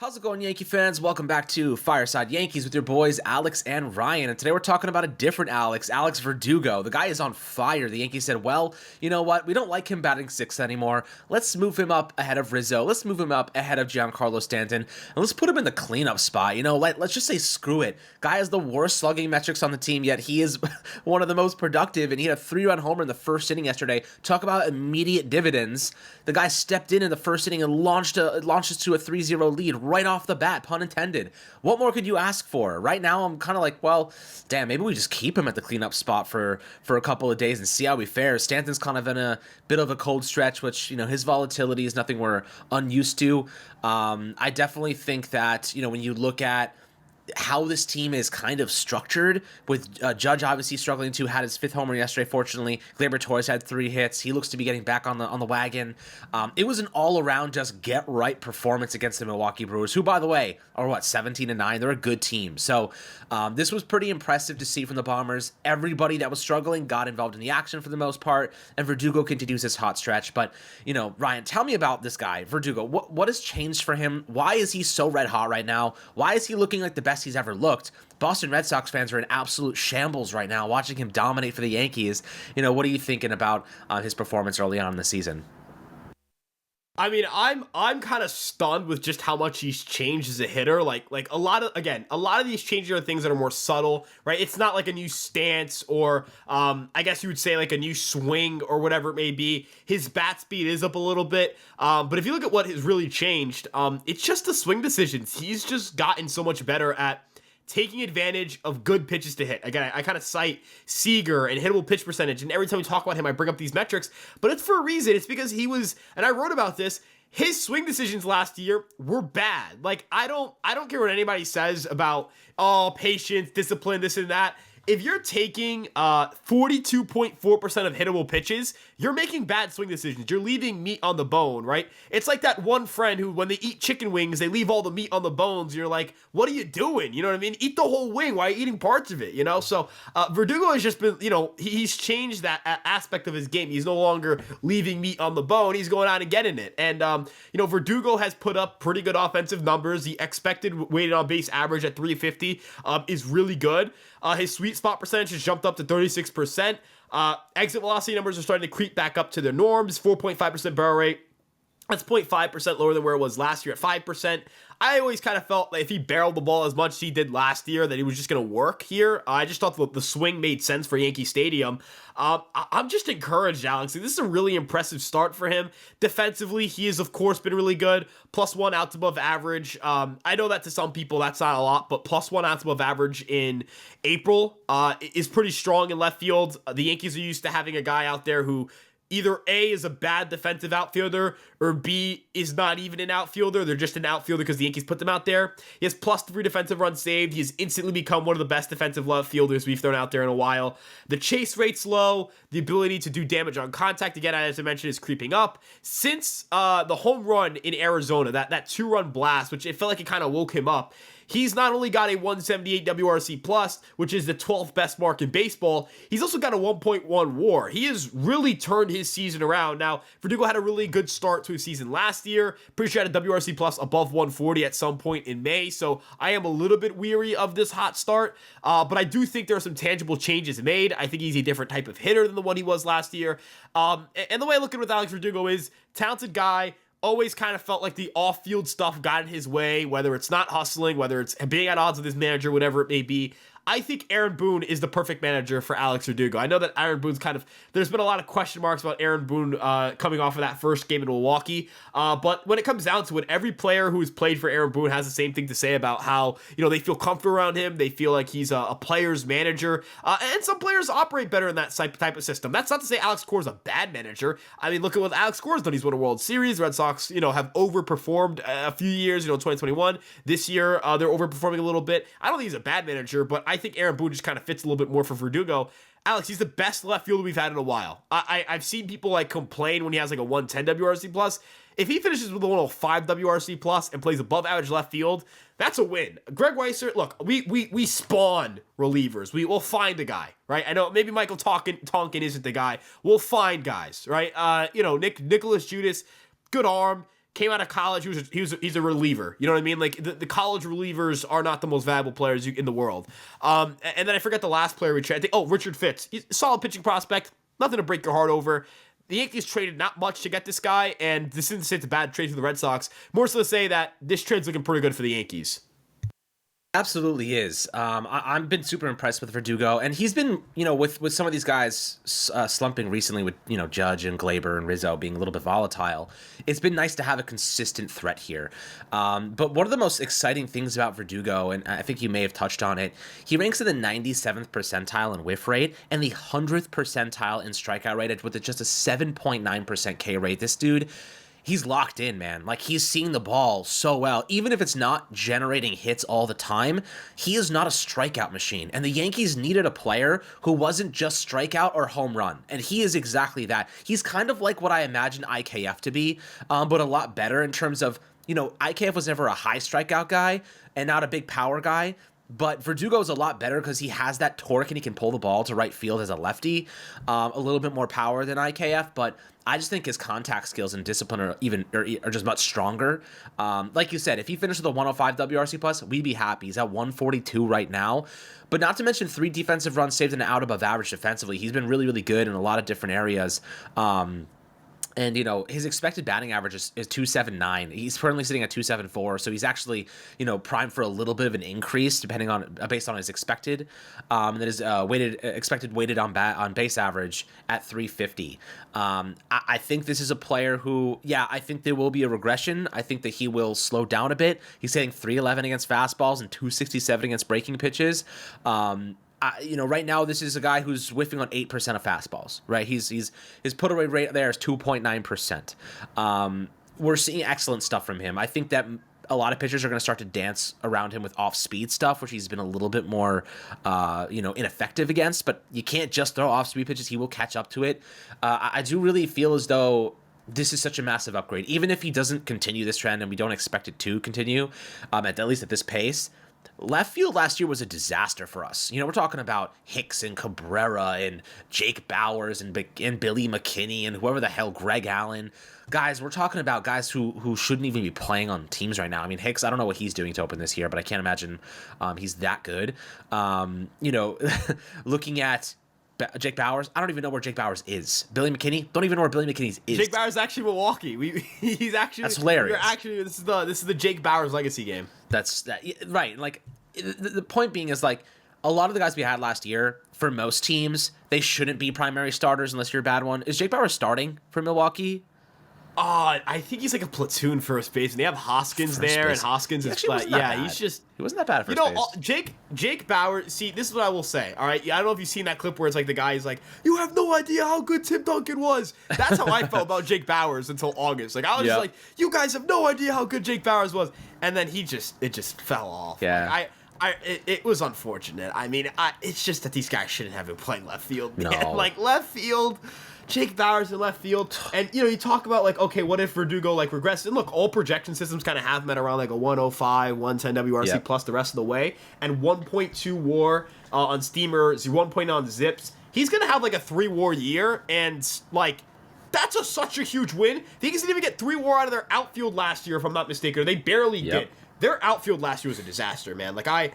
How's it going, Yankee fans? Welcome back to Fireside Yankees with your boys Alex and Ryan. And today we're talking about a different Alex Verdugo. The guy is on fire. The Yankees said, well, you know what? We don't like him batting sixth anymore. Let's move him up ahead of Rizzo. Let's move him up ahead of Giancarlo Stanton. And let's put him in the cleanup spot. Let's just say screw it. Guy has the worst slugging metrics on the team, yet he is one of the most productive. And he had a 3-run homer in the first inning yesterday. Talk about immediate dividends. The guy stepped in the first inning and launched us to a 3-0 lead right off the bat, pun intended. What more could you ask for? Right now, I'm kind of like, well, damn, maybe we just keep him at the cleanup spot for a couple of days and see how he fares. Stanton's kind of in a bit of a cold stretch, which, his volatility is nothing we're unused to. I definitely think that, when you look at how this team is kind of structured, with Judge obviously struggling to had his fifth homer yesterday. Fortunately, Gleyber Torres had 3 hits. He looks to be getting back on the wagon. It was an all-around just get-right performance against the Milwaukee Brewers, who, by the way, are 17-9. They're a good team. So this was pretty impressive to see from the Bombers. Everybody that was struggling got involved in the action for the most part, and Verdugo continues his hot stretch. But, Ryan, tell me about this guy, Verdugo. What has changed for him? Why is he so red-hot right now? Why is he looking like the best he's ever looked? Boston Red Sox fans are in absolute shambles right now, watching him dominate for the Yankees. What are you thinking about his performance early on in the season? I mean, I'm kind of stunned with just how much he's changed as a hitter. Like a lot of these changes are things that are more subtle, right? It's not like a new stance or I guess you would say like a new swing or whatever it may be. His bat speed is up a little bit, but if you look at what has really changed, it's just the swing decisions. He's just gotten so much better at taking advantage of good pitches to hit. Again, I kind of cite Seager and hittable pitch percentage, and every time we talk about him, I bring up these metrics, but it's for a reason. It's because he was, and I wrote about this, his swing decisions last year were bad. Like, I don't care what anybody says about, patience, discipline, this and that. If you're taking 42.4% of hittable pitches, you're making bad swing decisions. You're leaving meat on the bone, right? It's like that one friend who, when they eat chicken wings, they leave all the meat on the bones. You're like, what are you doing? You know what I mean? Eat the whole wing. Why are you eating parts of it? So Verdugo has just been, he's changed that aspect of his game. He's no longer leaving meat on the bone. He's going out and getting it. And, Verdugo has put up pretty good offensive numbers. The expected weighted on base average at 350 is really good. His sweet spot percentage has jumped up to 36%. Exit velocity numbers are starting to creep back up to their norms. 4.5% barrel rate. That's 0.5% lower than where it was last year at 5%. I always kind of felt like if he barreled the ball as much as he did last year, that he was just going to work here. I just thought the swing made sense for Yankee Stadium. I'm just encouraged, Alex. This is a really impressive start for him. Defensively, he has, of course, been really good. +1 outs above average. I know that to some people, that's not a lot, but +1 outs above average in April is pretty strong in left field. The Yankees are used to having a guy out there who either A, is a bad defensive outfielder, or B, is not even an outfielder. They're just an outfielder because the Yankees put them out there. He has +3 defensive runs saved. He has instantly become one of the best defensive left fielders we've thrown out there in a while. The chase rate's low. The ability to do damage on contact, again, as I mentioned, is creeping up. Since the home run in Arizona, that 2-run blast, which it felt like it kind of woke him up, he's not only got a 178 WRC plus, which is the 12th best mark in baseball, he's also got a 1.1 WAR. He has really turned his season around. Now, Verdugo had a really good start to his season last year. Pretty sure he had a WRC plus above 140 at some point in May, so I am a little bit weary of this hot start, but I do think there are some tangible changes made. I think he's a different type of hitter than the one he was last year. And the way I look at it with Alex Verdugo is talented guy, always kind of felt like the off-field stuff got in his way, whether it's not hustling, whether it's being at odds with his manager, whatever it may be. I think Aaron Boone is the perfect manager for Alex Verdugo. I know that Aaron Boone's there's been a lot of question marks about Aaron Boone coming off of that first game in Milwaukee, but when it comes down to it, every player who has played for Aaron Boone has the same thing to say about how, they feel comfortable around him, they feel like he's a player's manager, and some players operate better in that type of system. That's not to say Alex Cora is a bad manager. I mean, look at what Alex Cora's done. He's won a World Series. The Red Sox, have overperformed a few years, 2021. This year, they're overperforming a little bit. I don't think he's a bad manager, but I think Aaron Boone just kind of fits a little bit more for Verdugo. Alex, he's the best left fielder we've had in a while. I've seen people complain when he has like a 110 WRC plus. If he finishes with a 105 WRC plus and plays above average left field, that's a win. Greg Weisser, look, we spawn relievers. We'll find a guy, right? I know maybe Michael Tonkin isn't the guy. We'll find guys, right? Nicholas Judas, good arm. came out of college. He's a reliever. You know what I mean? Like the college relievers are not the most valuable players in the world. And then I forget the last player we traded. Oh, Richard Fitz. He's a solid pitching prospect. Nothing to break your heart over. The Yankees traded not much to get this guy, and this isn't to say it's a bad trade for the Red Sox. More so to say that this trade's looking pretty good for the Yankees. Absolutely is. I've been super impressed with Verdugo, and he's been, with some of these guys slumping recently with, Judge and Glaber and Rizzo being a little bit volatile. It's been nice to have a consistent threat here. But one of the most exciting things about Verdugo, and I think you may have touched on it, he ranks in the 97th percentile in whiff rate and the 100th percentile in strikeout rate with just a 7.9% K rate. This dude, he's locked in, man. Like, he's seeing the ball so well. Even if it's not generating hits all the time, he is not a strikeout machine. And the Yankees needed a player who wasn't just strikeout or home run. And he is exactly that. He's kind of like what I imagine IKF to be, but a lot better in terms of, IKF was never a high strikeout guy and not a big power guy. But Verdugo is a lot better because he has that torque and he can pull the ball to right field as a lefty. A little bit more power than IKF, but I just think his contact skills and discipline are just much stronger. Like you said, if he finished with a 105 WRC plus, we'd be happy. He's at 142 right now. But not to mention 3 defensive runs saved and out above average defensively. He's been really, really good in a lot of different areas. And, his expected batting average is 279. He's currently sitting at 274. So he's actually, primed for a little bit of an increase based on his expected. And that is expected weighted on base average at 350. I think this is a player who, I think there will be a regression. I think that he will slow down a bit. He's hitting 311 against fastballs and 267 against breaking pitches. Right now, this is a guy who's whiffing on 8% of fastballs, right? His put away rate there is 2.9%. We're seeing excellent stuff from him. I think that a lot of pitchers are going to start to dance around him with off-speed stuff, which he's been a little bit more, ineffective against. But you can't just throw off-speed pitches. He will catch up to it. I do really feel as though this is such a massive upgrade. Even if he doesn't continue this trend, and we don't expect it to continue, at least at this pace, left field last year was a disaster for us. We're talking about Hicks and Cabrera and Jake Bowers and Billy McKinney and whoever the hell, Greg Allen. Guys, we're talking about guys who shouldn't even be playing on teams right now. I mean, Hicks, I don't know what he's doing to open this year, but I can't imagine he's that good. Looking at Jake Bowers, I don't even know where Jake Bowers is. Billy McKinney, don't even know where Billy McKinney is. Jake Bowers is actually Milwaukee. He's actually, that's hilarious. This is the Jake Bowers legacy game. That's right. Like the point being is, like, a lot of the guys we had last year, for most teams, they shouldn't be primary starters unless you're a bad one. Is Jake Bauer starting for Milwaukee? I think he's like a platoon first base, and they have Hoskins there, and Hoskins is flat. Yeah, he wasn't that bad at first base. Jake Bauer. See, this is what I will say. All right, I don't know if you've seen that clip where it's like the guy is like, "You have no idea how good Tim Duncan was." That's how I felt about Jake Bowers until August. Like, I was just like, "You guys have no idea how good Jake Bowers was," and then it just fell off. Yeah. Like, it was unfortunate. I mean, it's just that these guys shouldn't have been playing left field. Man. No. Like, left field, Jake Bowers in left field. And, you talk about, like, okay, what if Verdugo, like, regressed? And look, all projection systems kind of have him at around, like, a 105, 110 WRC plus the rest of the way. And 1.2 WAR on Steamer, 1.9 on Zips. He's going to have, like, a 3 WAR year. And, like, that's such a huge win. The Yankees didn't even get 3 WAR out of their outfield last year, if I'm not mistaken. They barely did. Their outfield last year was a disaster, man. Like, I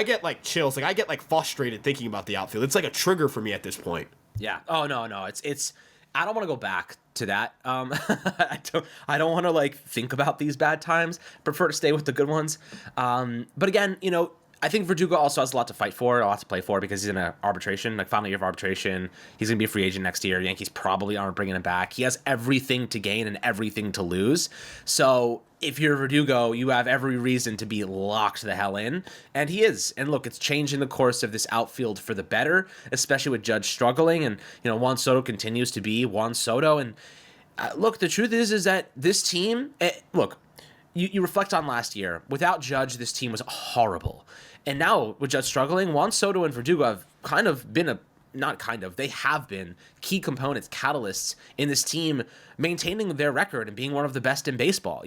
get, like, chills. Like, I get, like, frustrated thinking about the outfield. It's like a trigger for me at this point. Yeah. Oh, no. It's I don't want to go back to that. I don't want to, like, think about these bad times. Prefer to stay with the good ones. But again, I think Verdugo also has a lot to fight for, a lot to play for, because he's in an arbitration, like final year of arbitration. He's going to be a free agent next year. Yankees probably aren't bringing him back. He has everything to gain and everything to lose. So if you're Verdugo, you have every reason to be locked the hell in. And he is. And look, it's changing the course of this outfield for the better, especially with Judge struggling. And, Juan Soto continues to be Juan Soto. And look, the truth is that this team, you reflect on last year. Without Judge, this team was horrible. And now, with Judge struggling, Juan Soto and Verdugo have kind of been they have been key components, catalysts in this team maintaining their record and being one of the best in baseball.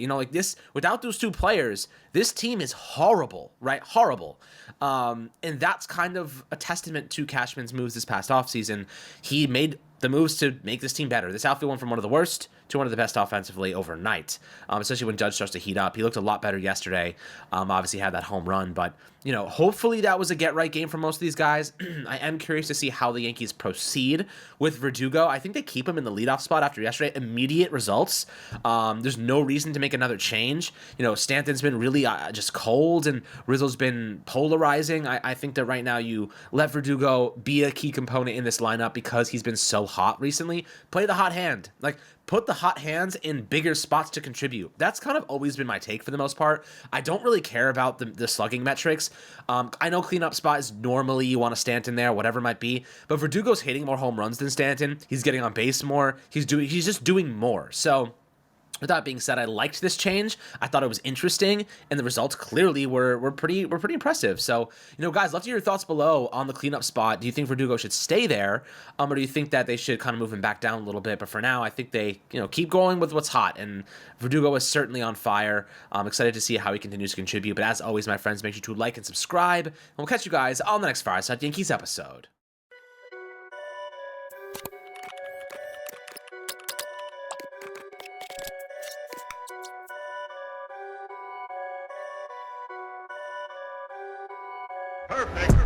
Without those two players, this team is horrible, right? Horrible. And that's kind of a testament to Cashman's moves this past offseason. He made the moves to make this team better. This outfield went from one of the worst to one of the best offensively overnight, especially when Judge starts to heat up. He looked a lot better yesterday. Obviously had that home run, but hopefully that was a get-right game for most of these guys. I am curious to see how the Yankees proceed with Verdugo. I think they keep him in the leadoff spot after yesterday. Immediate results. There's no reason to make another change. Stanton's been really just cold, and Rizzo's been polarizing. I think that right now you let Verdugo be a key component in this lineup because he's been so hot recently. Play the hot hand. Put the hot hands in bigger spots to contribute. That's kind of always been my take for the most part. I don't really care about the slugging metrics. I know cleanup spot is normally you want a Stanton there, whatever it might be, but Verdugo's hitting more home runs than Stanton. He's getting on base more. He's just doing more. So with that being said, I liked this change. I thought it was interesting, and the results clearly were pretty impressive. So, guys, love to hear your thoughts below on the cleanup spot. Do you think Verdugo should stay there, or do you think that they should kind of move him back down a little bit? But for now, I think they, keep going with what's hot, and Verdugo is certainly on fire. I'm excited to see how he continues to contribute. But as always, my friends, make sure to like and subscribe, and we'll catch you guys on the next Fireside Yankees episode. Perfect.